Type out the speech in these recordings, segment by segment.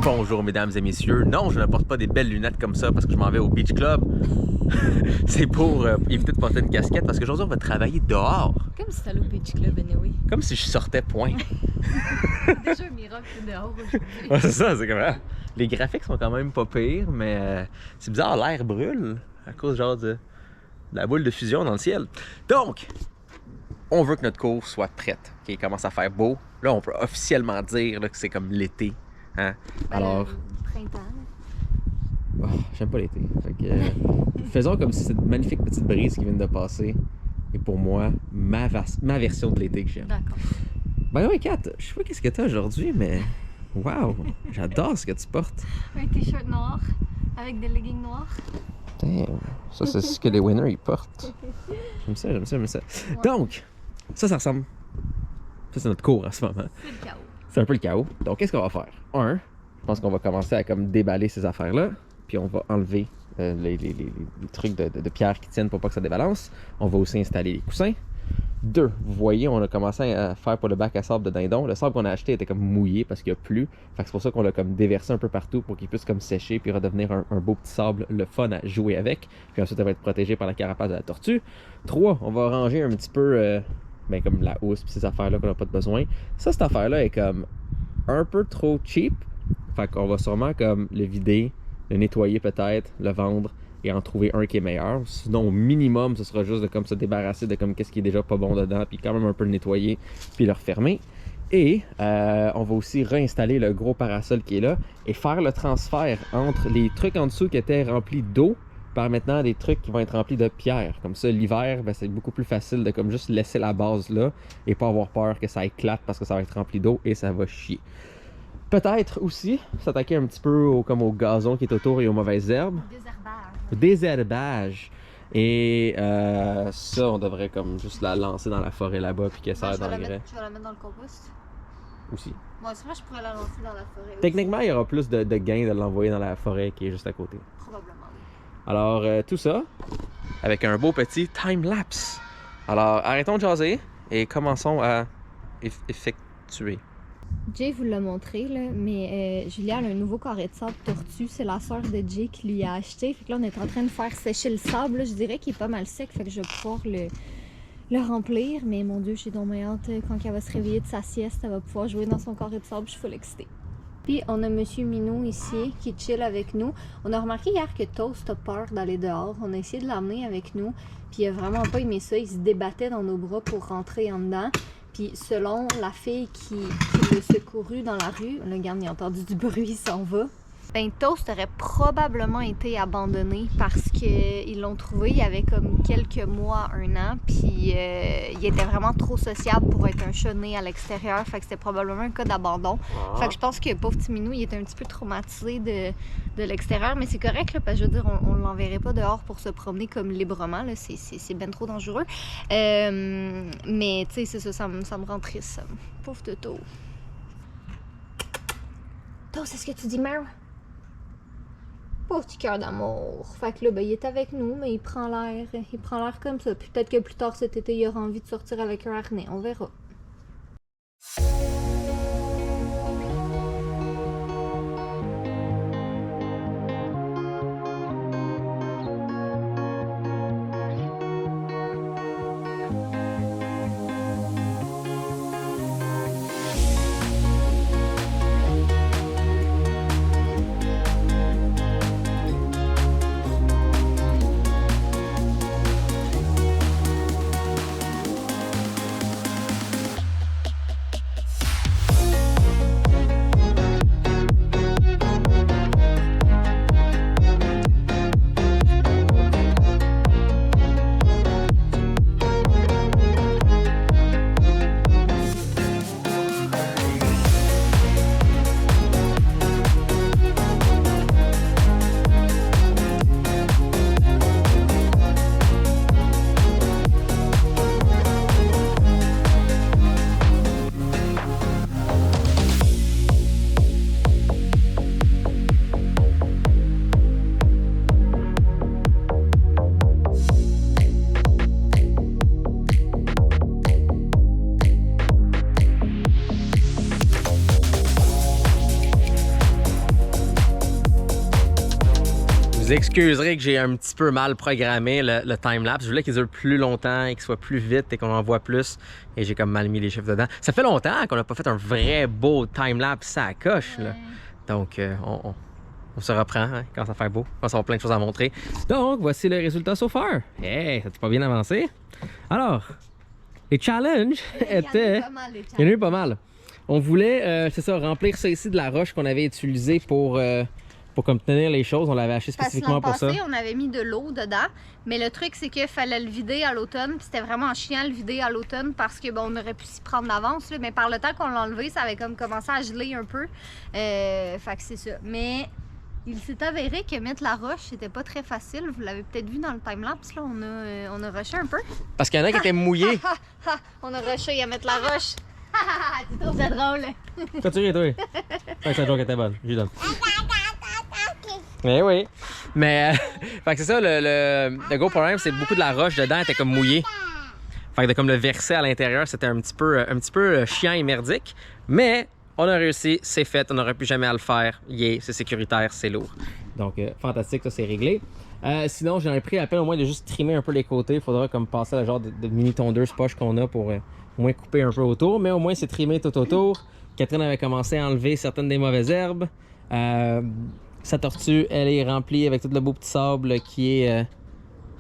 Bonjour mesdames et messieurs. Non, je ne porte pas des belles lunettes comme ça parce que je m'en vais au Beach Club. C'est pour éviter de porter une casquette parce qu'aujourd'hui on va travailler dehors. Comme si t'allais au Beach Club, anyway. Comme si je sortais point. Déjà un miracle dehors aujourd'hui. Ouais, c'est ça, c'est comme ça. Les graphiques sont quand même pas pires, mais c'est bizarre, l'air brûle à cause genre de la boule de fusion dans le ciel. Donc, on veut que notre course soit prête. Il commence à faire beau. Là, on peut officiellement dire là, que c'est comme l'été. Hein? Alors, Printemps. oh, j'aime pas l'été. Fait que, faisons comme si cette magnifique petite brise qui vient de passer est pour moi ma version de l'été que j'aime. D'accord. Ben oui, Kat, je sais pas qu'est-ce que t'as aujourd'hui, mais wow, j'adore ce que tu portes. Un t-shirt noir avec des leggings noirs. Damn, ça c'est ce que les winners ils portent. J'aime ça, j'aime ça, j'aime ça. Ouais. Donc, ça ressemble. Ça c'est notre cours en ce moment. C'est le chaos. C'est un peu le chaos. Donc, qu'est-ce qu'on va faire? Je pense qu'on va commencer à comme déballer ces affaires-là, puis on va enlever les trucs de pierre qui tiennent pour pas que ça débalance. On va aussi installer les coussins. 2, vous voyez, on a commencé à faire pour le bac à sable de dindon. Le sable qu'on a acheté était comme mouillé parce qu'il n'y a plus. Fait que c'est pour ça qu'on l'a comme déversé un peu partout pour qu'il puisse comme sécher puis redevenir un beau petit sable, le fun à jouer avec. Puis ensuite, ça va être protégé par la carapace de la tortue. 3, on va ranger un petit peu comme la housse puis ces affaires-là qu'on n'a pas de besoin. Ça, cette affaire-là est comme un peu trop cheap. Fait qu'on va sûrement comme le vider, le nettoyer peut-être, le vendre et en trouver un qui est meilleur. Sinon, au minimum, ce sera juste de comme se débarrasser de comme qu'est-ce qui est déjà pas bon dedans, puis quand même un peu le nettoyer, puis le refermer. Et on va aussi réinstaller le gros parasol qui est là et faire le transfert entre les trucs en dessous qui étaient remplis d'eau par maintenant des trucs qui vont être remplis de pierre. Comme ça, l'hiver, ben, c'est beaucoup plus facile de comme juste laisser la base là et pas avoir peur que ça éclate parce que ça va être rempli d'eau et ça va chier. Peut-être aussi s'attaquer un petit peu comme au gazon qui est autour et aux mauvaises herbes. Désherbage. Et ça, on devrait comme juste la lancer dans la forêt là-bas puis qu'elle serre d'engrais. Je vais la mettre dans le compost. Aussi. Moi, c'est vrai, je pourrais la lancer dans la forêt. Techniquement, il y aura plus de gain de l'envoyer dans la forêt qui est juste à côté. Probablement, oui. Alors, tout ça avec un beau petit time-lapse. Alors, arrêtons de jaser et commençons à effectuer. Jay vous l'a montré, là, mais Julia a un nouveau carré de sable tortue. C'est la soeur de Jay qui lui a acheté. Fait que là, on est en train de faire sécher le sable. Là, je dirais qu'il est pas mal sec, fait que je vais pouvoir le remplir. Mais mon Dieu, j'ai donc hâte. Quand elle va se réveiller de sa sieste, elle va pouvoir jouer dans son carré de sable. Je suis full excitée. Puis on a Monsieur Minou ici qui chill avec nous. On a remarqué hier que Toast a peur d'aller dehors. On a essayé de l'amener avec nous. Puis il a vraiment pas aimé ça. Il se débattait dans nos bras pour rentrer en dedans. Puis selon la fille qui l'a secouru dans la rue, le gars, il a entendu du bruit, il s'en va. Ben, Toast aurait probablement été abandonné parce qu'ils l'ont trouvé il y avait comme quelques mois, 1 an, puis il était vraiment trop sociable pour être un chat né à l'extérieur, fait que c'était probablement un cas d'abandon. Fait que je pense que pauvre petit Minou, il était un petit peu traumatisé de l'extérieur, mais c'est correct, là, parce que je veux dire, on l'enverrait pas dehors pour se promener comme librement, là, c'est ben trop dangereux. Mais tu sais, c'est ça, ça me rend triste, ça. Pauvre Toto. Toast, est-ce que tu dis meow? Pauvre petit cœur d'amour. Fait que là, ben, il est avec nous, mais il prend l'air comme ça. Puis peut-être que plus tard cet été, il aura envie de sortir avec un harnais. On verra. Vous excuserez que j'ai un petit peu mal programmé le time-lapse. Je voulais qu'il dure plus longtemps et qu'il soit plus vite et qu'on en voit plus. Et j'ai comme mal mis les chiffres dedans. Ça fait longtemps qu'on n'a pas fait un vrai beau time-lapse à coche. Là. Donc, on se reprend hein, quand ça fait beau. Quand ça va plein de choses à montrer. Donc, voici le résultat so far. Hey, ça t'a pas bien avancé? Alors, les challenges étaient... Il y en a eu pas mal. On voulait, c'est ça, remplir ça ici de la roche qu'on avait utilisée pour comme tenir les choses. On l'avait acheté spécifiquement pour ça. On avait mis de l'eau dedans, mais le truc c'est qu'il fallait le vider à l'automne, puis c'était vraiment chiant le vider à l'automne parce que bon, on aurait pu s'y prendre d'avance, mais par le temps qu'on l'a enlevé, ça avait comme commencé à geler un peu. Fait que c'est ça. Mais il s'est avéré que mettre la roche, c'était pas très facile. Vous l'avez peut-être vu dans le time-lapse, là, on a rushé un peu. Parce qu'il y en a qui étaient mouillés. On a rushé à mettre la roche. Tu trouves ça drôle? Continue, toi. Cette joke était bonne. Je lui donne. Mais oui. Mais, fait que c'est ça, le gros problème, c'est beaucoup de la roche dedans était comme mouillée. Fait que de comme le verser à l'intérieur, c'était un petit peu chiant et merdique. Mais on a réussi, c'est fait, on n'aurait plus jamais à le faire. Yeah, c'est sécuritaire, c'est lourd. Donc, fantastique, ça c'est réglé. Sinon, j'en pris la peine au moins de juste trimer un peu les côtés. Il faudra comme passer le genre de mini tondeuse poche qu'on a pour au moins couper un peu autour. Mais au moins, c'est trimé tout autour. Catherine avait commencé à enlever certaines des mauvaises herbes. Sa tortue, elle est remplie avec tout le beau petit sable qui est...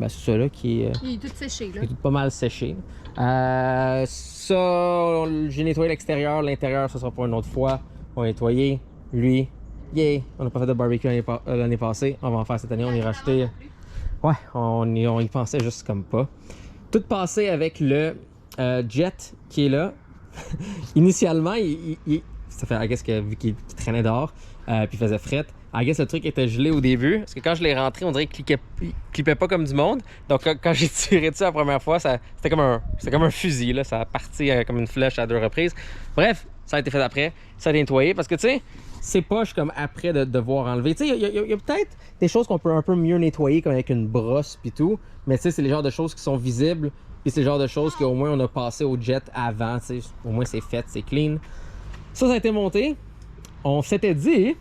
c'est ça là, qui est... Il est tout séché, là. Il est tout pas mal séché. Ça, j'ai nettoyé l'extérieur. L'intérieur, ça sera pour une autre fois. On va nettoyer. Lui, yeah! On n'a pas fait de barbecue l'année passée. On va en faire cette année. On y racheté. Ouais, on y pensait juste comme pas. Tout passé avec le jet qui est là. Initialement, ça fait, I guess, vu qu'il traînait dehors, puis il faisait fret. I guess le truc était gelé au début, parce que quand je l'ai rentré, on dirait qu'il clippait pas comme du monde. Donc quand j'ai tiré dessus la première fois, c'était comme un fusil, là. Ça a parti comme une flèche à 2 reprises. Bref, ça a été fait après, ça a été nettoyé, parce que tu sais, c'est poche comme après de devoir enlever. Tu sais, il y a peut-être des choses qu'on peut un peu mieux nettoyer, comme avec une brosse puis tout, mais tu sais, c'est les genres de choses qui sont visibles, puis c'est le genre de choses qu'au moins on a passé au jet avant, tu sais, au moins c'est fait, c'est clean. Ça a été monté. On s'était dit,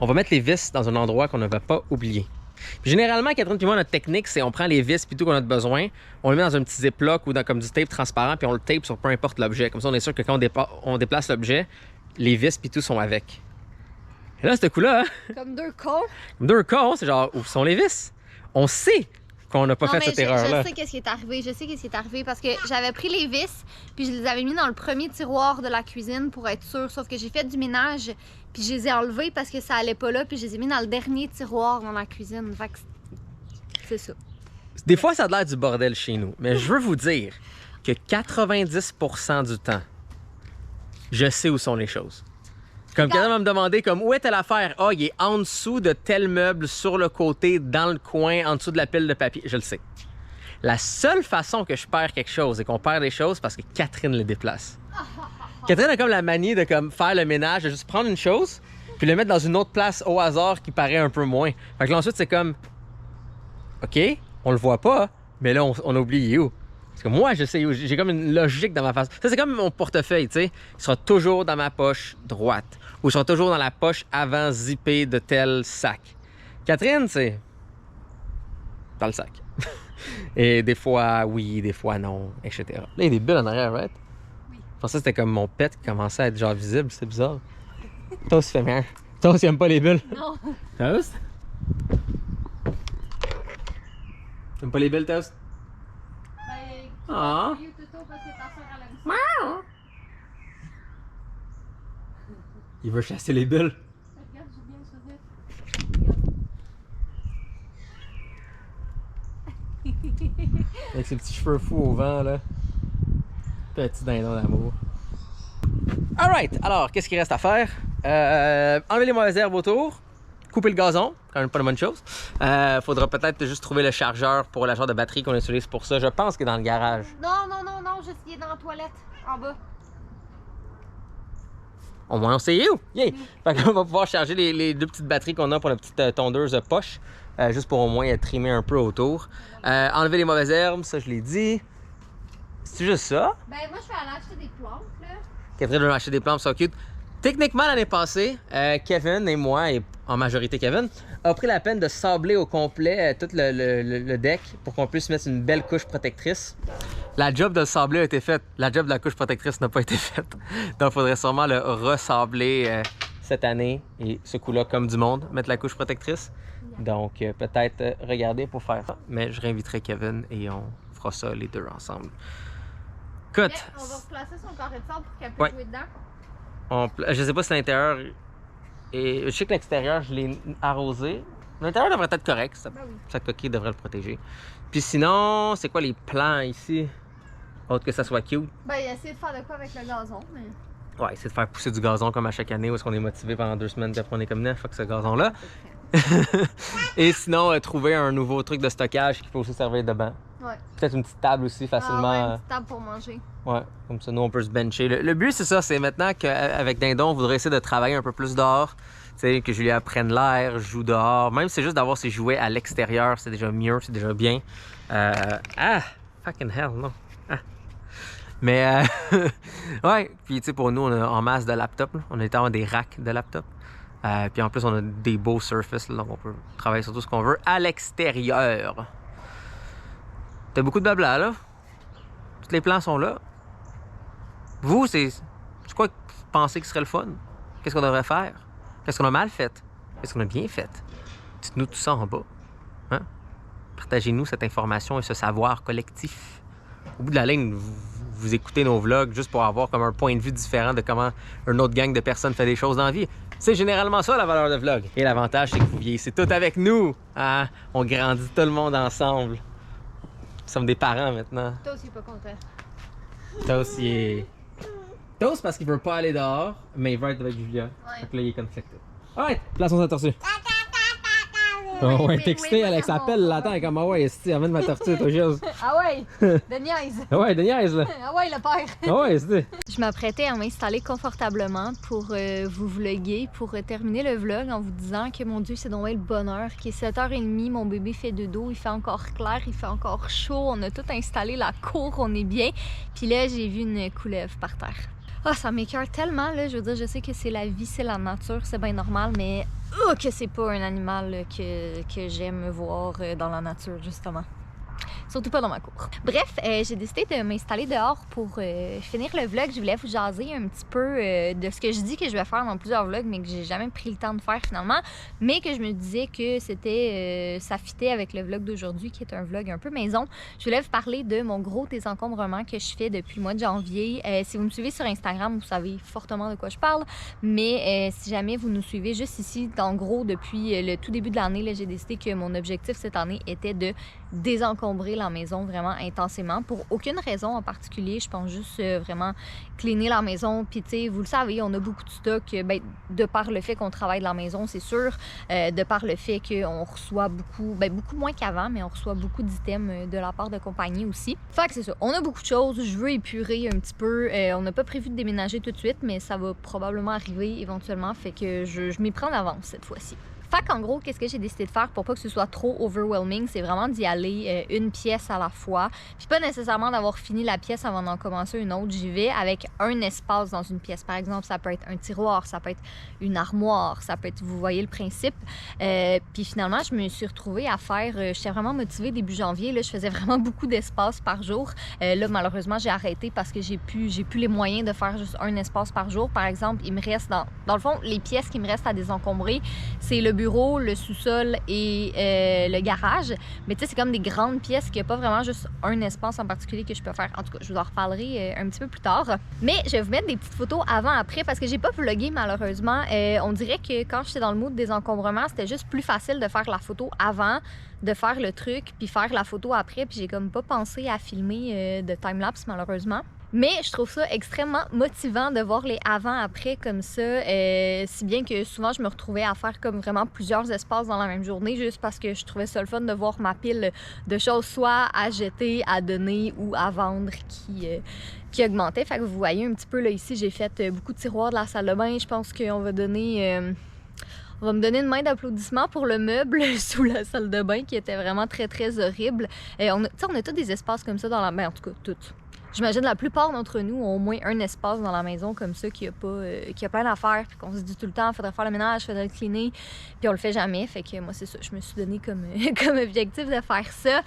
on va mettre les vis dans un endroit qu'on ne va pas oublier. Puis généralement, Catherine et moi, notre technique, c'est on prend les vis puis tout qu'on a besoin, on les met dans un petit ziploc ou dans comme du tape transparent, puis on le tape sur peu importe l'objet. Comme ça, on est sûr que quand on déplace l'objet, les vis puis tout sont avec. Et là, ce coup-là, comme 2 cons. Comme 2 cons, c'est genre, où sont les vis? On sait qu'on n'a pas fait cette erreur-là. Je sais qu'est-ce qui est arrivé. Je sais qu'est-ce qui est arrivé parce que j'avais pris les vis puis je les avais mis dans le premier tiroir de la cuisine pour être sûre. Sauf que j'ai fait du ménage puis je les ai enlevés parce que ça allait pas là puis je les ai mis dans le dernier tiroir dans la cuisine. Fait que c'est ça. Des fois, ça a l'air du bordel chez nous. Mais je veux vous dire que 90% du temps, je sais où sont les choses. Comme quelqu'un va me demander comme où est telle affaire? Ah, il est en dessous de tel meuble, sur le côté, dans le coin, en dessous de la pile de papier. Je le sais. La seule façon que je perds quelque chose et qu'on perd des choses, c'est parce que Catherine les déplace. Catherine a comme la manie de comme faire le ménage, de juste prendre une chose, puis le mettre dans une autre place au hasard qui paraît un peu moins. Fait que là, ensuite, c'est comme, OK, on le voit pas, mais là, on a oublié où. Parce que moi, je sais où. J'ai comme une logique dans ma face. Ça, c'est comme mon portefeuille, tu sais. Il sera toujours dans ma poche droite. Ou il sera toujours dans la poche avant zippée de tel sac. Catherine, c'est dans le sac. Et des fois, oui, des fois, non, etc. Là, il y a des bulles en arrière, right? Oui. Je pensais que c'était comme mon pet qui commençait à être genre visible. C'est bizarre. Toast fait bien. Toast, il aime pas les bulles. Non. Toast? T'aimes pas les bulles, Toast? Ah. Il veut chasser les bulles. Avec ses petits cheveux fous au vent, là. Petit dindon d'amour. Alright, alors, qu'est-ce qu'il reste à faire? Enlever les mauvaises herbes autour. Couper le gazon, quand même pas une bonne chose. Faudra peut-être juste trouver le chargeur pour la genre de batterie qu'on utilise pour ça. Je pense qu'il est dans le garage. Non, juste il est dans la toilette, en bas. Au moins on sait où. Yeah! Fait qu'on va pouvoir charger les 2 petites batteries qu'on a pour la petite tondeuse poche. Juste pour au moins trimer un peu autour. Enlever les mauvaises herbes, ça je l'ai dit. C'est juste ça? Ben moi je vais aller acheter des plantes là. Catherine veut acheter des plantes, ça cute. Techniquement, l'année passée, Kevin et moi, et en majorité Kevin, a pris la peine de sabler au complet tout le deck pour qu'on puisse mettre une belle couche protectrice. La job de le sabler a été faite. La job de la couche protectrice n'a pas été faite. Donc, il faudrait sûrement le ressabler cette année et ce coup-là, comme du monde, mettre la couche protectrice. Donc, peut-être regarder pour faire ça. Mais je réinviterai Kevin et on fera ça les deux ensemble. Écoute. On va replacer son carré de sable pour qu'elle puisse jouer dedans. Je sais pas si l'intérieur et je sais que l'extérieur, je l'ai arrosé. L'intérieur devrait être correct. Sa coquille devrait le protéger. Puis sinon, c'est quoi les plans ici? Autre que ça soit cute. Ben, essayer de faire de quoi avec le gazon, mais... Ouais, essayer de faire pousser du gazon comme à chaque année où est-ce qu'on est motivé pendant 2 semaines puis après on est comme neuf, fuck ce gazon-là. Et sinon, trouver un nouveau truc de stockage qui peut aussi servir de banc. Ouais. Peut-être une petite table aussi facilement. Ah ouais, une petite table pour manger. Ouais, comme ça, nous, on peut se bencher. Le but, c'est ça, c'est maintenant qu'avec Dindon, on voudrait essayer de travailler un peu plus dehors. Tu sais, que Julia prenne l'air, joue dehors. Même si c'est juste d'avoir ses jouets à l'extérieur, c'est déjà mieux, c'est déjà bien. Fucking hell, non. Mais, ouais, puis tu sais, pour nous, on a en masse de laptops. On a été des racks de laptops. Puis en plus, on a des beaux Surface, là, donc on peut travailler sur tout ce qu'on veut à l'extérieur. T'as beaucoup de blabla, là. Tous les plans sont là. Vous, c'est quoi que vous pensez qui serait le fun? Qu'est-ce qu'on devrait faire? Qu'est-ce qu'on a mal fait? Qu'est-ce qu'on a bien fait? Dites-nous tout ça en bas. Hein? Partagez-nous cette information et ce savoir collectif. Au bout de la ligne, vous écoutez nos vlogs juste pour avoir comme un point de vue différent de comment une autre gang de personnes fait des choses dans la vie. C'est généralement ça la valeur de vlog. Et l'avantage, c'est que vous vieillissez tout avec nous. Hein? On grandit tout le monde ensemble. Nous sommes des parents maintenant. Toi aussi, pas content. Toi aussi est... Toi, c'est parce qu'il veut pas aller dehors, mais il veut être avec Julia. Ouais. Donc là, il est conflicté. Alright, plaçons sa tortue. Oh ouais, texté, Alex appelle, l'attend, elle est comme, ah ouais, esti, amène ma tortue, toi, chose. Ah ouais, de niaise. Ah ouais, de niaise, là. Ah ouais, le père. Ah ouais, esti. Je m'apprêtais à m'installer confortablement pour vous vlogger, pour terminer le vlog en vous disant que, mon Dieu, c'est donc le bonheur, qu'il est 7h30, mon bébé fait dodo, il fait encore clair, il fait encore chaud, on a tout installé, la cour, on est bien. Puis là, j'ai vu une couleuvre par terre. Ah, ça m'écoeure tellement, là. Je veux dire, je sais que c'est la vie, c'est la nature, c'est bien normal, mais que c'est pas un animal là, que j'aime voir dans la nature, justement. Surtout pas dans ma cour. Bref, j'ai décidé de m'installer dehors pour finir le vlog. Je voulais vous jaser un petit peu de ce que je dis que je vais faire dans plusieurs vlogs, mais que j'ai jamais pris le temps de faire finalement. Mais que je me disais que c'était ça fitait avec le vlog d'aujourd'hui, qui est un vlog un peu maison. Je voulais vous parler de mon gros désencombrement que je fais depuis le mois de janvier. Si vous me suivez sur Instagram, vous savez fortement de quoi je parle. Mais si jamais vous nous suivez juste ici, en gros, depuis le tout début de l'année, j'ai décidé que mon objectif cette année était de désencombrer la maison vraiment intensément pour aucune raison en particulier. Je pense juste vraiment cleaner la maison. Puis tu sais, vous le savez, on a beaucoup de stock de par le fait qu'on travaille de la maison, c'est sûr, de par le fait qu'on reçoit beaucoup moins qu'avant, mais on reçoit beaucoup d'items de la part de compagnie aussi. Fait que c'est ça, on a beaucoup de choses, je veux épurer un petit peu. On n'a pas prévu de déménager tout de suite, mais ça va probablement arriver éventuellement, fait que je m'y prends d'avance cette fois-ci. Fait qu'en gros, qu'est-ce que j'ai décidé de faire pour pas que ce soit trop overwhelming, c'est vraiment d'y aller une pièce à la fois. Puis pas nécessairement d'avoir fini la pièce avant d'en commencer une autre. J'y vais avec un espace dans une pièce. Par exemple, ça peut être un tiroir, ça peut être une armoire, ça peut être, vous voyez le principe. Puis finalement, je me suis retrouvée à faire, j'étais vraiment motivée début janvier, là, je faisais vraiment beaucoup d'espace par jour. Là, malheureusement, j'ai arrêté parce que j'ai plus les moyens de faire juste un espace par jour. Par exemple, il me reste dans le fond, les pièces qui me restent à désencombrer, c'est le bureau, le sous-sol et le garage. Mais tu sais, c'est comme des grandes pièces qu'il n'y a pas vraiment juste un espace en particulier que je peux faire. En tout cas, je vous en reparlerai un petit peu plus tard. Mais je vais vous mettre des petites photos avant-après parce que j'ai pas vlogué malheureusement. On dirait que quand j'étais dans le mood des encombrements, c'était juste plus facile de faire la photo avant, de faire le truc, puis faire la photo après. Puis j'ai comme pas pensé à filmer de time-lapse malheureusement. Mais je trouve ça extrêmement motivant de voir les avant-après comme ça, si bien que souvent je me retrouvais à faire comme vraiment plusieurs espaces dans la même journée juste parce que je trouvais ça le fun de voir ma pile de choses soit à jeter, à donner ou à vendre qui augmentait. Fait que vous voyez un petit peu là ici, j'ai fait beaucoup de tiroirs de la salle de bain. Je pense qu'on va donner... On va me donner une main d'applaudissement pour le meuble sous la salle de bain qui était vraiment très, très horrible. On a tous des espaces comme ça dans la... Ben, en tout cas, tous. j'imagine la plupart d'entre nous ont au moins un espace dans la maison comme ça qui a plein d'affaires, puis qu'on se dit tout le temps, il faudrait faire le ménage, il faudrait le cleaner, puis on le fait jamais. Fait que moi, c'est ça, je me suis donné comme, comme objectif de faire ça.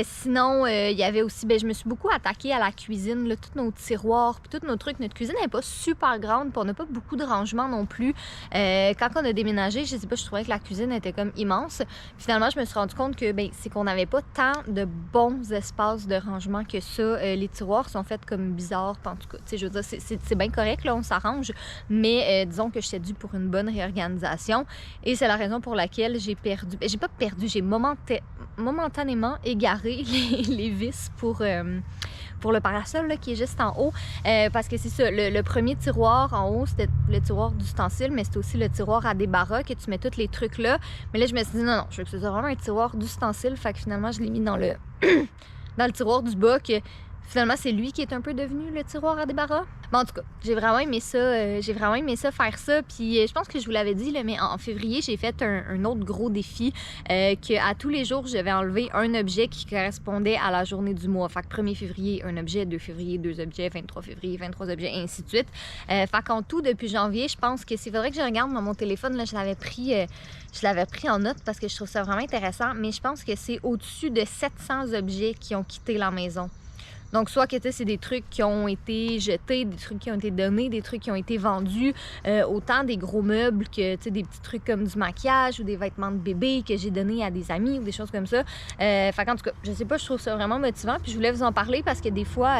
Sinon, il y avait aussi, je me suis beaucoup attaquée à la cuisine, là, tous nos tiroirs, puis tous nos trucs. Notre cuisine n'est pas super grande, puis on n'a pas beaucoup de rangements non plus. Quand on a déménagé, je sais pas, je trouvais que la cuisine était comme immense. Finalement, je me suis rendu compte que c'est qu'on n'avait pas tant de bons espaces de rangement que ça. Les tiroirs sont faits comme bizarres, en tout cas. Je veux dire, c'est bien correct, là, on s'arrange, mais disons que j'étais due pour une bonne réorganisation. Et c'est la raison pour laquelle j'ai perdu. J'ai pas perdu, j'ai momentanément égaré les vis pour le parasol là, qui est juste en haut. Parce que c'est ça, le premier tiroir en haut, c'était le tiroir d'ustensiles, mais c'était aussi le tiroir à débarras que tu mets tous les trucs là. Mais là, je me suis dit non, je veux que ce soit vraiment un tiroir d'ustensiles. Fait que finalement, je l'ai mis dans le dans le tiroir du bas que finalement, c'est lui qui est un peu devenu le tiroir à débarras. Mais en tout cas, j'ai vraiment aimé ça, faire ça. Puis je pense que je vous l'avais dit, là, mais en février, j'ai fait un autre gros défi qu'à tous les jours, je vais enlever un objet qui correspondait à la journée du mois. Fait que 1er février, un objet, 2 février, 2 objets, 23 février, 23 objets, et ainsi de suite. Fait qu'en tout, depuis janvier, je pense que c'est vrai que je regarde dans mon téléphone, là, je l'avais pris en note parce que je trouve ça vraiment intéressant, mais je pense que c'est au-dessus de 700 objets qui ont quitté la maison. Donc, soit que c'est des trucs qui ont été jetés, des trucs qui ont été donnés, des trucs qui ont été vendus, autant des gros meubles que des petits trucs comme du maquillage ou des vêtements de bébé que j'ai donnés à des amis ou des choses comme ça. Fait qu'en tout cas, je sais pas, je trouve ça vraiment motivant. Puis je voulais vous en parler parce que des fois,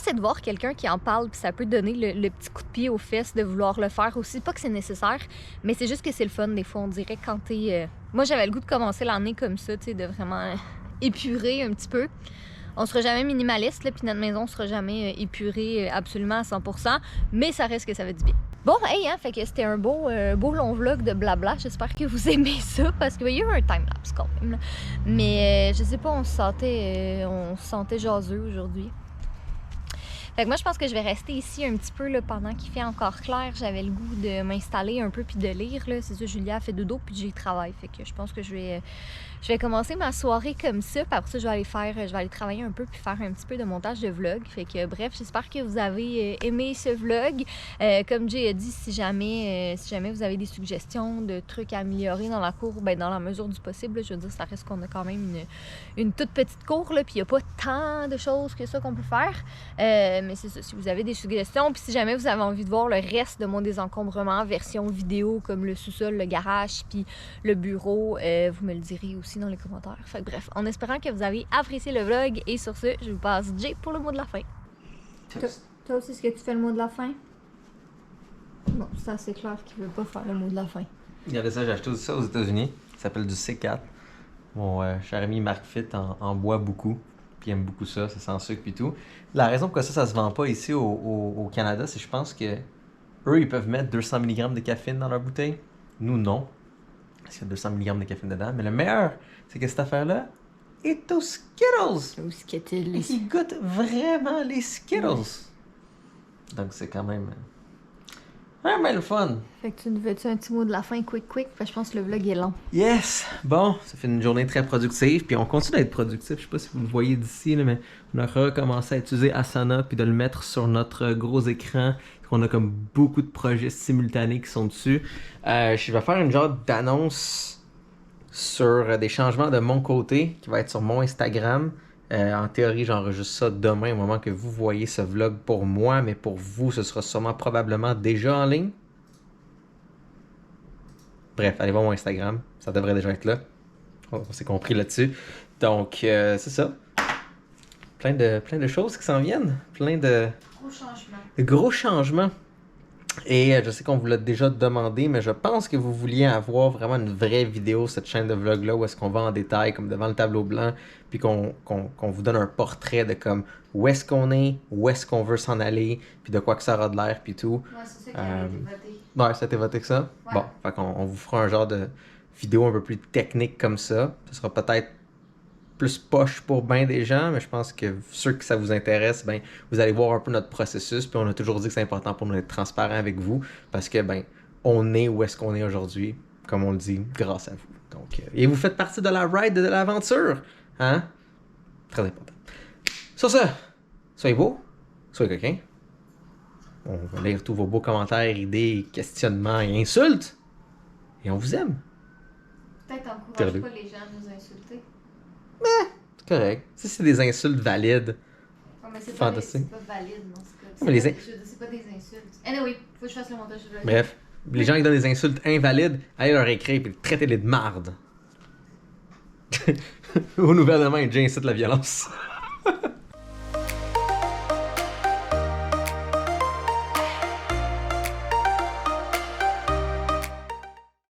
c'est de voir quelqu'un qui en parle, puis ça peut donner le petit coup de pied aux fesses de vouloir le faire aussi. Pas que c'est nécessaire, mais c'est juste que c'est le fun. Des fois, on dirait quand t'es... Moi, j'avais le goût de commencer l'année comme ça, de vraiment épurer un petit peu. On sera jamais minimaliste, là, puis notre maison sera jamais épurée absolument à 100%, mais ça reste que ça va du bien. Bon, hey, fait que c'était un beau long vlog de blabla. J'espère que vous aimez ça, parce qu'il y a eu un time-lapse quand même, là. Mais je sais pas, on se sentait jaseux aujourd'hui. Fait que moi, je pense que je vais rester ici un petit peu là, pendant qu'il fait encore clair. J'avais le goût de m'installer un peu puis de lire. C'est ça, Julia a fait dodo puis j'y travaille. Fait que je pense que je vais commencer ma soirée comme ça. Puis après ça, je vais aller travailler un peu puis faire un petit peu de montage de vlog. Fait que bref, j'espère que vous avez aimé ce vlog. Comme Jay a dit, si jamais vous avez des suggestions de trucs à améliorer dans la cour, dans la mesure du possible, là, je veux dire, ça reste qu'on a quand même une toute petite cour, là, puis il n'y a pas tant de choses que ça qu'on peut faire. Mais c'est ça, si vous avez des suggestions, puis si jamais vous avez envie de voir le reste de mon désencombrement, version vidéo, comme le sous-sol, le garage, puis le bureau, vous me le direz aussi dans les commentaires. Fait que bref, en espérant que vous avez apprécié le vlog, et sur ce, je vous passe Jay pour le mot de la fin. Toi aussi, est-ce que tu fais le mot de la fin? Bon, c'est assez clair qu'il veut pas faire le mot de la fin. Regardez ça, j'ai acheté ça aux États-Unis. Ça s'appelle du C4. Mon cher ami Marc Fit en boit beaucoup. Puis il aime beaucoup ça, c'est sans sucre et tout. La raison pourquoi ça se vend pas ici au Canada, c'est que je pense que eux, ils peuvent mettre 200 mg de caféine dans leur bouteille. Nous, non. Parce qu'il y a 200 mg de caféine dedans. Mais le meilleur, c'est que cette affaire-là est aux Skittles. Aux Skittles. Et il goûte vraiment les Skittles. Ouais. Donc c'est quand même... vraiment le fun. Fait que tu nous veux-tu un petit mot de la fin, quick? Parce que je pense que le vlog est long. Yes! Bon, ça fait une journée très productive, puis on continue d'être productif. Je sais pas si vous le voyez d'ici, là, mais on a recommencé à utiliser Asana, puis de le mettre sur notre gros écran. On a comme beaucoup de projets simultanés qui sont dessus. Je vais faire une genre d'annonce sur des changements de mon côté, qui va être sur mon Instagram. En théorie, j'enregistre ça demain au moment que vous voyez ce vlog pour moi, mais pour vous, ce sera sûrement probablement déjà en ligne. Bref, allez voir mon Instagram, ça devrait déjà être là. On s'est compris là-dessus. Donc, c'est ça. Plein de choses qui s'en viennent. Plein de gros changements. Et je sais qu'on vous l'a déjà demandé, mais je pense que vous vouliez avoir vraiment une vraie vidéo, cette chaîne de vlog-là, où est-ce qu'on va en détail, comme devant le tableau blanc, puis qu'on vous donne un portrait de comme où est-ce qu'on est, où est-ce qu'on veut s'en aller, puis de quoi que ça aura de l'air, puis tout. Ouais, c'est ça qui a été voté. Ouais, ça a été voté que ça? Ouais. Bon, fait qu'on vous fera un genre de vidéo un peu plus technique comme ça. Ce sera peut-être plus poche pour bien des gens, mais je pense que ceux que ça vous intéresse, ben, vous allez voir un peu notre processus, puis on a toujours dit que c'est important pour nous d'être transparent avec vous, parce que, ben, on est où est-ce qu'on est aujourd'hui, comme on le dit, grâce à vous. Donc, et vous faites partie de la ride, de l'aventure, hein? Très important. Sur ça, soyez beaux, soyez coquins. On va lire tous vos beaux commentaires, idées, questionnements et insultes. Et on vous aime. Peut-être encourage Perdu. pas les gens à nous insulter. C'est correct. Si c'est des insultes valides. Non, mais c'est Fantastique. pas valide dans ce cas. Mais les in- C'est pas des insultes. Anyway, faut que je fasse le montage. Bref, les gens qui donnent des insultes invalides, allez leur écrire et traitez-les de marde. Au gouvernement, il incite la violence.